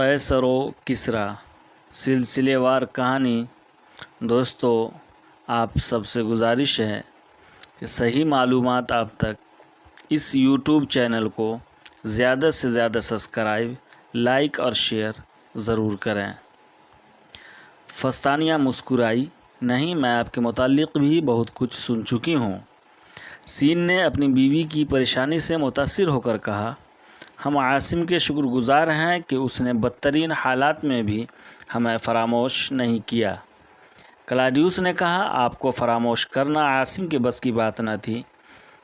قیصر و کسریٰ سلسلے وار کہانی۔ دوستو، آپ سب سے گزارش ہے کہ صحیح معلومات آپ تک اس یوٹیوب چینل کو زیادہ سے زیادہ سبسکرائب، لائک اور شیئر ضرور کریں۔ فستانیہ مسکرائی، نہیں میں آپ کے متعلق بھی بہت کچھ سن چکی ہوں۔ سین نے اپنی بیوی کی پریشانی سے متاثر ہو کر کہا، ہم عاصم کے شکر گزار ہیں کہ اس نے بدترین حالات میں بھی ہمیں فراموش نہیں کیا۔ کلاڈیوس نے کہا، آپ کو فراموش کرنا عاصم کے بس کی بات نہ تھی۔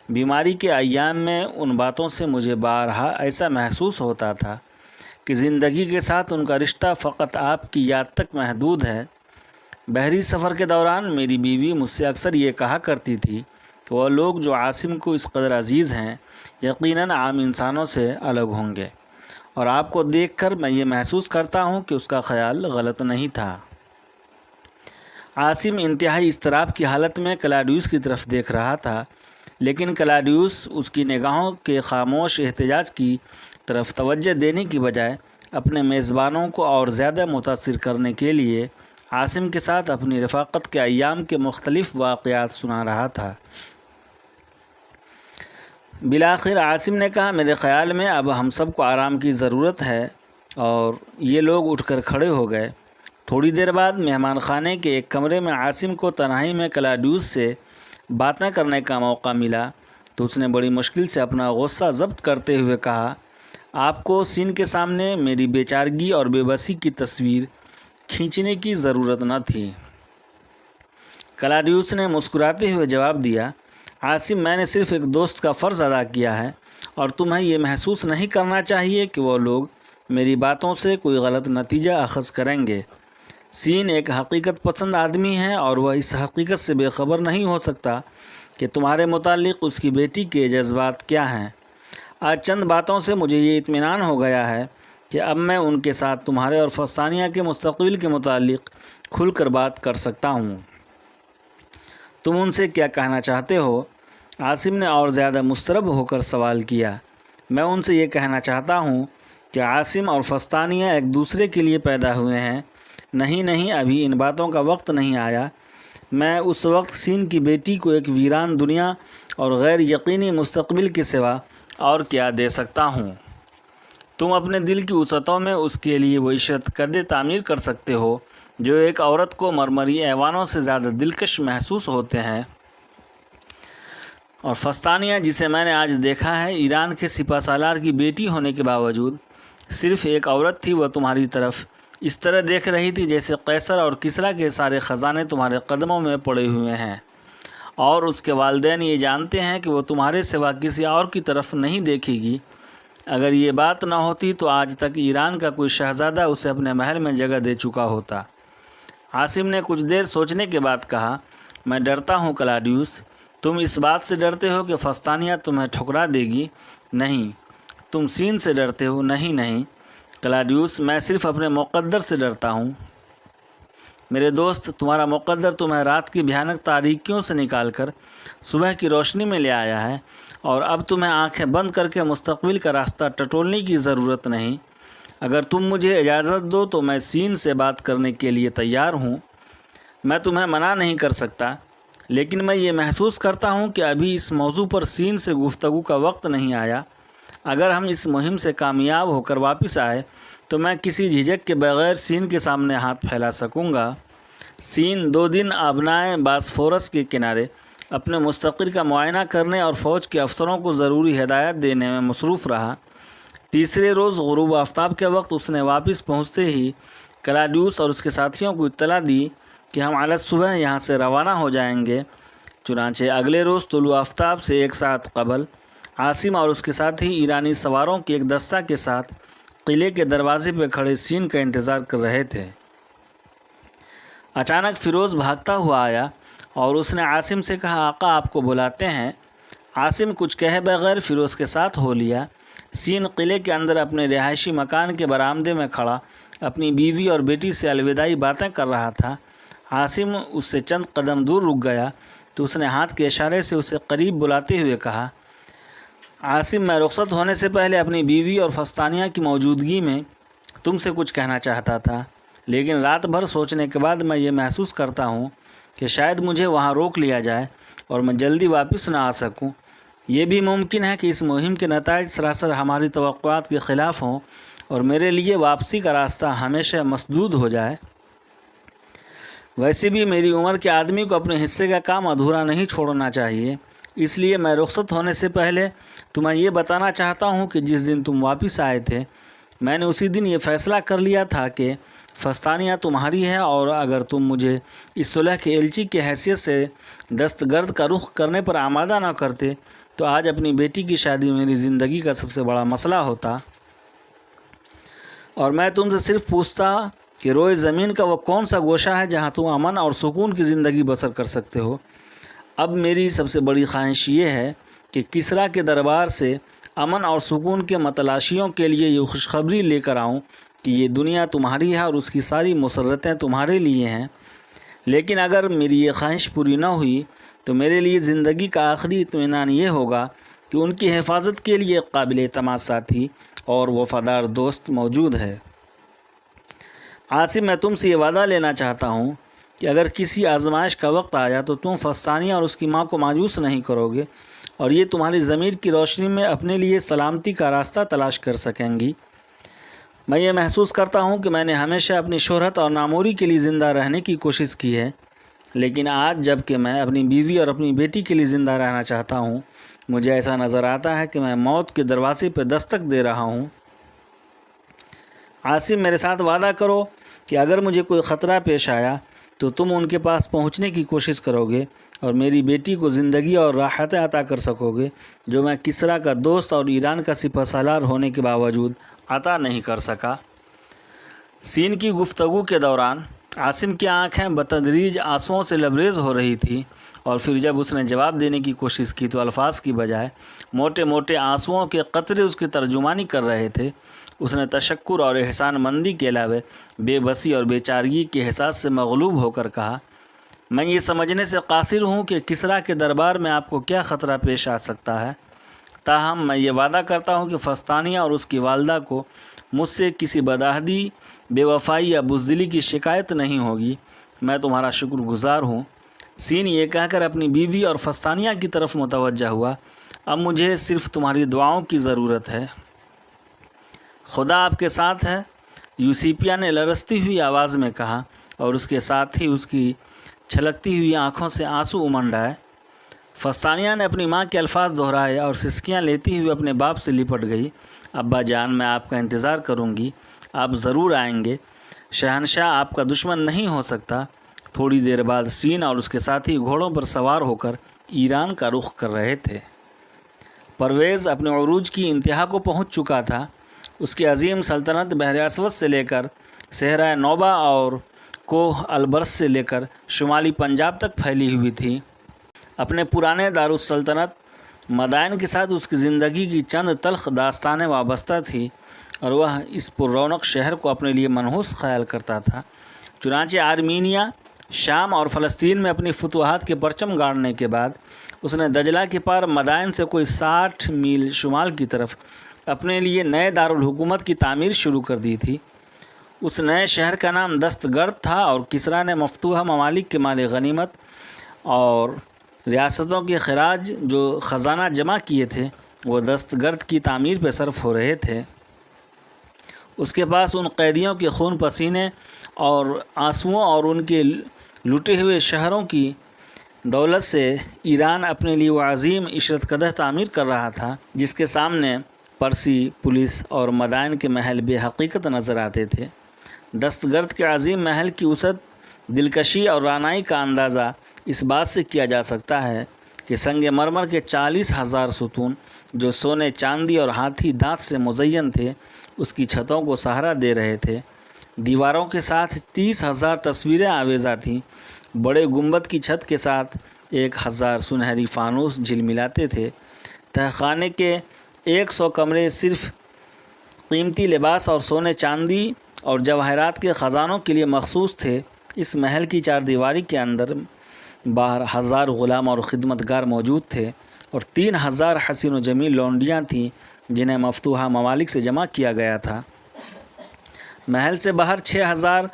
بیماری کے ایام میں ان باتوں سے مجھے بارہا ایسا محسوس ہوتا تھا کہ زندگی کے ساتھ ان کا رشتہ فقط آپ کی یاد تک محدود ہے۔ بحری سفر کے دوران میری بیوی مجھ سے اکثر یہ کہا کرتی تھی کہ وہ لوگ جو عاصم کو اس قدر عزیز ہیں یقیناً عام انسانوں سے الگ ہوں گے، اور آپ کو دیکھ کر میں یہ محسوس کرتا ہوں کہ اس کا خیال غلط نہیں تھا۔ عاصم انتہائی اضطراب کی حالت میں کلاڈیوس کی طرف دیکھ رہا تھا، لیکن کلاڈیوس اس کی نگاہوں کے خاموش احتجاج کی طرف توجہ دینے کی بجائے اپنے میزبانوں کو اور زیادہ متاثر کرنے کے لیے عاصم کے ساتھ اپنی رفاقت کے ایام کے مختلف واقعات سنا رہا تھا۔ بالآخر عاصم نے کہا، میرے خیال میں اب ہم سب کو آرام کی ضرورت ہے، اور یہ لوگ اٹھ کر کھڑے ہو گئے۔ تھوڑی دیر بعد مہمان خانے کے ایک کمرے میں عاصم کو تنہائی میں کلاڈیوس سے باتیں کرنے کا موقع ملا تو اس نے بڑی مشکل سے اپنا غصہ ضبط کرتے ہوئے کہا، آپ کو سین کے سامنے میری بے چارگی اور بے بسی کی تصویر کھینچنے کی ضرورت نہ تھی۔ کلاڈیوس نے مسکراتے ہوئے جواب دیا، عاصم، میں نے صرف ایک دوست کا فرض ادا کیا ہے، اور تمہیں یہ محسوس نہیں کرنا چاہیے کہ وہ لوگ میری باتوں سے کوئی غلط نتیجہ اخذ کریں گے۔ سین ایک حقیقت پسند آدمی ہے، اور وہ اس حقیقت سے بے خبر نہیں ہو سکتا کہ تمہارے متعلق اس کی بیٹی کے جذبات کیا ہیں۔ آج چند باتوں سے مجھے یہ اطمینان ہو گیا ہے کہ اب میں ان کے ساتھ تمہارے اور فستانیہ کے مستقبل کے متعلق کھل کر بات کر سکتا ہوں۔ تم ان سے کیا کہنا چاہتے ہو؟ عاصم نے اور زیادہ مضطرب ہو کر سوال کیا۔ میں ان سے یہ کہنا چاہتا ہوں کہ عاصم اور فستانیہ ایک دوسرے کے لیے پیدا ہوئے ہیں۔ نہیں، ابھی ان باتوں کا وقت نہیں آیا۔ میں اس وقت سین کی بیٹی کو ایک ویران دنیا اور غیر یقینی مستقبل کے سوا اور کیا دے سکتا ہوں؟ تم اپنے دل کی وسعتوں میں اس کے لیے وہ عشرت قدیں تعمیر کر سکتے ہو جو ایک عورت کو مرمری ایوانوں سے زیادہ دلکش محسوس ہوتے ہیں۔ اور فستانیہ، جسے میں نے آج دیکھا ہے، ایران کے سپہ سالار کی بیٹی ہونے کے باوجود صرف ایک عورت تھی۔ وہ تمہاری طرف اس طرح دیکھ رہی تھی جیسے قیصر اور کسریٰ کے سارے خزانے تمہارے قدموں میں پڑے ہوئے ہیں، اور اس کے والدین یہ جانتے ہیں کہ وہ تمہارے سوا کسی اور کی طرف نہیں دیکھے گی۔ اگر یہ بات نہ ہوتی تو آج تک ایران کا کوئی شہزادہ اسے اپنے محل میں جگہ دے چکا ہوتا۔ عاصم نے کچھ دیر سوچنے کے بعد کہا، میں ڈرتا ہوں کلاڈیوس۔ تم اس بات سے ڈرتے ہو کہ فستانیہ تمہیں ٹھکرا دے گی؟ نہیں۔ تم سین سے ڈرتے ہو؟ نہیں کلاڈیوس، میں صرف اپنے مقدر سے ڈرتا ہوں۔ میرے دوست، تمہارا مقدر تمہیں رات کی بھیانک تاریکیوں سے نکال کر صبح کی روشنی میں لے آیا ہے، اور اب تمہیں آنکھیں بند کر کے مستقبل کا راستہ ٹٹولنے کی ضرورت نہیں۔ اگر تم مجھے اجازت دو تو میں سین سے بات کرنے کے لیے تیار ہوں۔ میں تمہیں منع نہیں کر سکتا، لیکن میں یہ محسوس کرتا ہوں کہ ابھی اس موضوع پر سین سے گفتگو کا وقت نہیں آیا۔ اگر ہم اس مہم سے کامیاب ہو کر واپس آئے تو میں کسی جھجک کے بغیر سین کے سامنے ہاتھ پھیلا سکوں گا۔ سین 2 دن آبنائے باسفورس کے کنارے اپنے مستقر کا معائنہ کرنے اور فوج کے افسروں کو ضروری ہدایات دینے میں مصروف رہا۔ تیسرے روز غروب آفتاب کے وقت اس نے واپس پہنچتے ہی کلاڈیوس اور اس کے ساتھیوں کو اطلاع دی کہ ہم علی صبح یہاں سے روانہ ہو جائیں گے۔ چنانچہ اگلے روز طلوع آفتاب سے 1 ساعت قبل عاصم اور اس کے ساتھی ایرانی سواروں کے ایک دستہ کے ساتھ قلعے کے دروازے پہ کھڑے سین کا انتظار کر رہے تھے۔ اچانک فیروز بھاگتا ہوا آیا اور اس نے عاصم سے کہا، آقا آپ کو بلاتے ہیں۔ عاصم کچھ کہے بغیر فیروز کے ساتھ ہو لیا۔ سین قلعے کے اندر اپنے رہائشی مکان کے برآمدے میں کھڑا اپنی بیوی اور بیٹی سے الوداعی باتیں کر رہا تھا۔ عاصم اس سے چند قدم دور رک گیا تو اس نے ہاتھ کے اشارے سے اسے قریب بلاتے ہوئے کہا، عاصم، میں رخصت ہونے سے پہلے اپنی بیوی اور فستانیہ کی موجودگی میں تم سے کچھ کہنا چاہتا تھا، لیکن رات بھر سوچنے کے بعد میں یہ محسوس کرتا ہوں کہ شاید مجھے وہاں روک لیا جائے اور میں جلدی واپس نہ آ سکوں۔ یہ بھی ممکن ہے کہ اس مہم کے نتائج سراسر ہماری توقعات کے خلاف ہوں اور میرے لیے واپسی کا راستہ ہمیشہ مسدود ہو جائے۔ ویسے بھی میری عمر کے آدمی کو اپنے حصے کا کام ادھورا نہیں چھوڑنا چاہیے، اس لیے میں رخصت ہونے سے پہلے تمہیں یہ بتانا چاہتا ہوں کہ جس دن تم واپس آئے تھے میں نے اسی دن یہ فیصلہ کر لیا تھا کہ فستانیہ تمہاری ہے، اور اگر تم مجھے اس صلح کے ایلچی کی حیثیت سے دستگرد کا رخ کرنے پر آمادہ نہ کرتے تو آج اپنی بیٹی کی شادی میری زندگی کا سب سے بڑا مسئلہ ہوتا، اور میں تم سے صرف پوچھتا کہ روئے زمین کا وہ کون سا گوشہ ہے جہاں تم امن اور سکون کی زندگی بسر کر سکتے ہو۔ اب میری سب سے بڑی خواہش یہ ہے کہ کسریٰ کے دربار سے امن اور سکون کے متلاشیوں کے لیے یہ خوشخبری لے کر آؤں کہ یہ دنیا تمہاری ہے اور اس کی ساری مسرتیں تمہارے لیے ہیں، لیکن اگر میری یہ خواہش پوری نہ ہوئی تو میرے لیے زندگی کا آخری اطمینان یہ ہوگا کہ ان کی حفاظت کے لیے ایک قابل اعتماد ساتھی اور وفادار دوست موجود ہے۔ عاصم، میں تم سے یہ وعدہ لینا چاہتا ہوں کہ اگر کسی آزمائش کا وقت آیا تو تم فستانیہ اور اس کی ماں کو مایوس نہیں کرو گے اور یہ تمہاری ضمیر کی روشنی میں اپنے لیے سلامتی کا راستہ تلاش کر سکیں گی۔ میں یہ محسوس کرتا ہوں کہ میں نے ہمیشہ اپنی شہرت اور ناموری کے لیے زندہ رہنے کی کوشش کی ہے، لیکن آج جب کہ میں اپنی بیوی اور اپنی بیٹی کے لیے زندہ رہنا چاہتا ہوں مجھے ایسا نظر آتا ہے کہ میں موت کے دروازے پہ دستک دے رہا ہوں۔ عاصم، میرے ساتھ وعدہ کرو کہ اگر مجھے کوئی خطرہ پیش آیا تو تم ان کے پاس پہنچنے کی کوشش کرو گے اور میری بیٹی کو زندگی اور راحتیں عطا کر سکو گے جو میں کسریٰ کا دوست اور ایران کا سپہ سالار ہونے کے باوجود عطا نہیں کر سکا۔ سین کی گفتگو کے دوران عاصم کی آنکھیں بتدریج آنسوؤں سے لبریز ہو رہی تھی، اور پھر جب اس نے جواب دینے کی کوشش کی تو الفاظ کی بجائے موٹے موٹے آنسوؤں کے قطرے اس کی ترجمانی کر رہے تھے۔ اس نے تشکر اور احسان مندی کے علاوہ بے بسی اور بے چارگی کے احساس سے مغلوب ہو کر کہا، میں یہ سمجھنے سے قاصر ہوں کہ کسریٰ کے دربار میں آپ کو کیا خطرہ پیش آ سکتا ہے، تاہم میں یہ وعدہ کرتا ہوں کہ فستانیہ اور اس کی والدہ کو مجھ سے کسی بدعہدی، بے وفائی یا بزدلی کی شکایت نہیں ہوگی۔ میں تمہارا شکر گزار ہوں۔ سین یہ کہہ کر اپنی بیوی اور فستانیہ کی طرف متوجہ ہوا، اب مجھے صرف تمہاری دعاؤں کی ضرورت ہے۔ خدا آپ کے ساتھ ہے، یوسیپیا نے لرزتی ہوئی آواز میں کہا، اور اس کے ساتھ ہی اس کی چھلکتی ہوئی آنکھوں سے آنسو امنڈ آئے۔ فستانیہ نے اپنی ماں کے الفاظ دہرائے اور سسکیاں لیتی ہوئی اپنے باپ سے لپٹ گئی۔ ابا جان، میں آپ کا انتظار کروں گی، آپ ضرور آئیں گے۔ شہنشاہ آپ کا دشمن نہیں ہو سکتا۔ تھوڑی دیر بعد سین اور اس کے ساتھی گھوڑوں پر سوار ہو کر ایران کا رخ کر رہے تھے۔ پرویز اپنے عروج کی انتہا کو پہنچ چکا تھا۔ اس کی عظیم سلطنت بحر اسود سے لے کر صحرائے نوبہ اور کوہ البرز سے لے کر شمالی پنجاب تک پھیلی ہوئی تھی۔ اپنے پرانے دارالسلطنت مدائن کے ساتھ اس کی زندگی کی چند تلخ داستانیں وابستہ تھی، اور وہ اس پر رونق شہر کو اپنے لیے منحوس خیال کرتا تھا۔ چنانچہ آرمینیا، شام اور فلسطین میں اپنی فتوحات کے پرچم گاڑنے کے بعد اس نے دجلہ کے پار مدائن سے کوئی 60 میل شمال کی طرف اپنے لیے نئے دارالحکومت کی تعمیر شروع کر دی تھی۔ اس نئے شہر کا نام دستگرد تھا، اور کسریٰ نے مفتوحہ ممالک کے مال غنیمت اور ریاستوں کے خراج جو خزانہ جمع کیے تھے وہ دستگرد کی تعمیر پہ صرف ہو رہے تھے۔ اس کے پاس ان قیدیوں کے خون پسینے اور آنسوؤں اور ان کے لٹے ہوئے شہروں کی دولت سے ایران اپنے لیے وہ عظیم عشرت قدح تعمیر کر رہا تھا جس کے سامنے پرسی پولیس اور مدائن کے محل بے حقیقت نظر آتے تھے۔ دستگرد کے عظیم محل کی وسعت، دلکشی اور رانائی کا اندازہ اس بات سے کیا جا سکتا ہے کہ سنگ مرمر کے 40,000 ستون جو سونے، چاندی اور ہاتھی دانت سے مزین تھے اس کی چھتوں کو سہارا دے رہے تھے۔ دیواروں کے ساتھ 30,000 تصویریں آویزاں تھیں۔ بڑے گنبد کی چھت کے ساتھ 1,000 سنہری فانوس جھلملاتے تھے۔ تہخانے کے 100 کمرے صرف قیمتی لباس اور سونے، چاندی اور جواہرات کے خزانوں کے لیے مخصوص تھے۔ اس محل کی 4 دیواری کے اندر باہر 1000 غلام اور خدمتگار موجود تھے، اور 3000 حسین و جمیل لونڈیاں تھیں جنہیں مفتوحہ ممالک سے جمع کیا گیا تھا۔ محل سے باہر 6000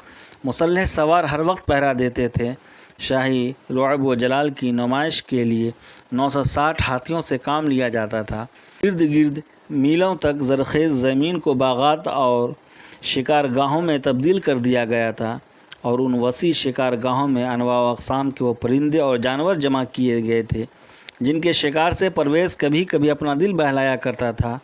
مسلح سوار ہر وقت پہرا دیتے تھے۔ شاہی رعب و جلال کی نمائش کے لیے 960 ہاتھیوں سے کام لیا جاتا تھا۔ ارد گرد میلوں تک زرخیز زمین کو باغات اور شکار گاہوں میں تبدیل کر دیا گیا تھا، اور ان وسیع شکار گاہوں میں انواع و اقسام کے وہ پرندے اور جانور جمع کیے گئے تھے جن کے شکار سے پرویز کبھی کبھی اپنا دل بہلایا کرتا تھا۔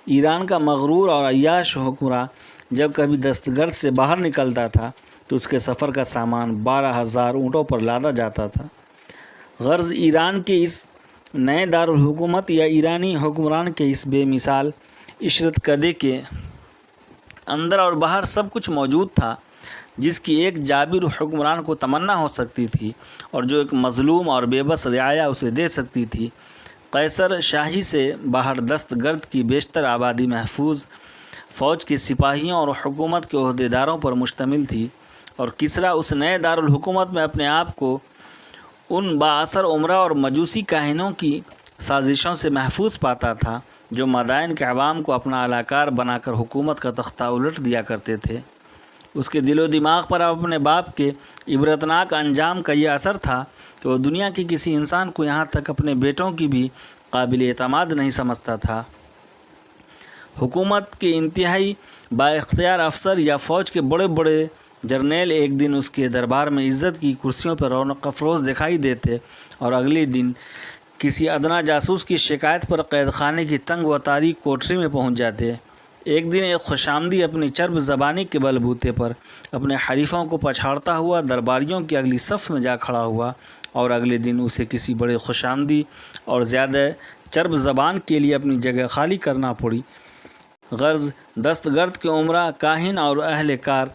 ایران کا مغرور اور عیاش حکمراں جب کبھی دستگرد سے باہر نکلتا تھا تو اس کے سفر کا سامان 12,000 اونٹوں پر لادا جاتا تھا۔ غرض ایران کے اس نئے دارالحکومت یا ایرانی حکمران کے اس بے مثال عشرت کدے کے اندر اور باہر سب کچھ موجود تھا جس کی ایک جابر حکمران کو تمنا ہو سکتی تھی اور جو ایک مظلوم اور بے بس رعایا اسے دے سکتی تھی۔ قیصر شاہی سے باہر دست گرد کی بیشتر آبادی محفوظ فوج کے سپاہیوں اور حکومت کے عہدیداروں پر مشتمل تھی، اور کسریٰ اس نئے دارالحکومت میں اپنے آپ کو ان بااثر عمرہ اور مجوسی کاہنوں کی سازشوں سے محفوظ پاتا تھا جو مدائن کے عوام کو اپنا اعلیٰ بنا کر حکومت کا تختہ الٹ دیا کرتے تھے۔ اس کے دل و دماغ پر اپنے باپ کے عبرتناک انجام کا یہ اثر تھا کہ وہ دنیا کے کسی انسان کو یہاں تک اپنے بیٹوں کی بھی قابل اعتماد نہیں سمجھتا تھا۔ حکومت کے انتہائی بااختیار افسر یا فوج کے بڑے بڑے جرنیل ایک دن اس کے دربار میں عزت کی کرسیوں پر رونق افروز دکھائی دیتے اور اگلے دن کسی ادنا جاسوس کی شکایت پر قید خانے کی تنگ و تاریک کوٹری میں پہنچ جاتے۔ ایک دن ایک خوشامدی اپنی چرب زبانی کے بل بوتے پر اپنے حریفوں کو پچھاڑتا ہوا درباریوں کی اگلی صف میں جا کھڑا ہوا، اور اگلے دن اسے کسی بڑے خوشامدی اور زیادہ چرب زبان کے لیے اپنی جگہ خالی کرنا پڑی۔ غرض دستگرد کے عمرہ، کاہن اور اہل کار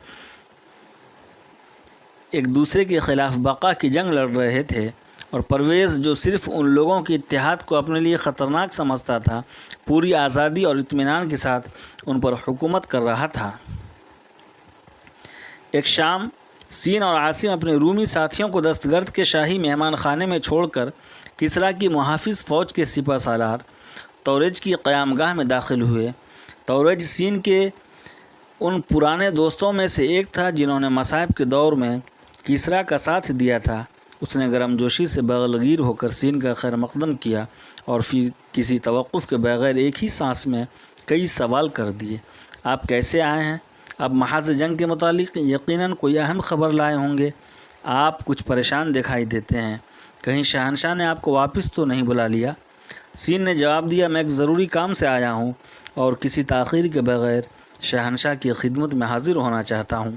ایک دوسرے کے خلاف بقا کی جنگ لڑ رہے تھے، اور پرویز جو صرف ان لوگوں کے اتحاد کو اپنے لیے خطرناک سمجھتا تھا پوری آزادی اور اطمینان کے ساتھ ان پر حکومت کر رہا تھا۔ ایک شام سین اور عاصم اپنے رومی ساتھیوں کو دستگرد کے شاہی مہمان خانے میں چھوڑ کر کسریٰ کی محافظ فوج کے سپہ سالار تورج کی قیام گاہ میں داخل ہوئے۔ تورج سین کے ان پرانے دوستوں میں سے ایک تھا جنہوں نے مصائب کے دور میں کسریٰ کا ساتھ دیا تھا۔ اس نے گرم جوشی سے بغلگیر ہو کر سین کا خیر مقدم کیا اور پھر کسی توقف کے بغیر ایک ہی سانس میں کئی سوال کر دیے۔ آپ کیسے آئے ہیں؟ اب محاذ جنگ کے متعلق یقیناً کوئی اہم خبر لائے ہوں گے۔ آپ کچھ پریشان دکھائی دیتے ہیں، کہیں شہنشاہ نے آپ کو واپس تو نہیں بلا لیا؟ سین نے جواب دیا، میں ایک ضروری کام سے آیا ہوں اور کسی تاخیر کے بغیر شہنشاہ کی خدمت میں حاضر ہونا چاہتا ہوں۔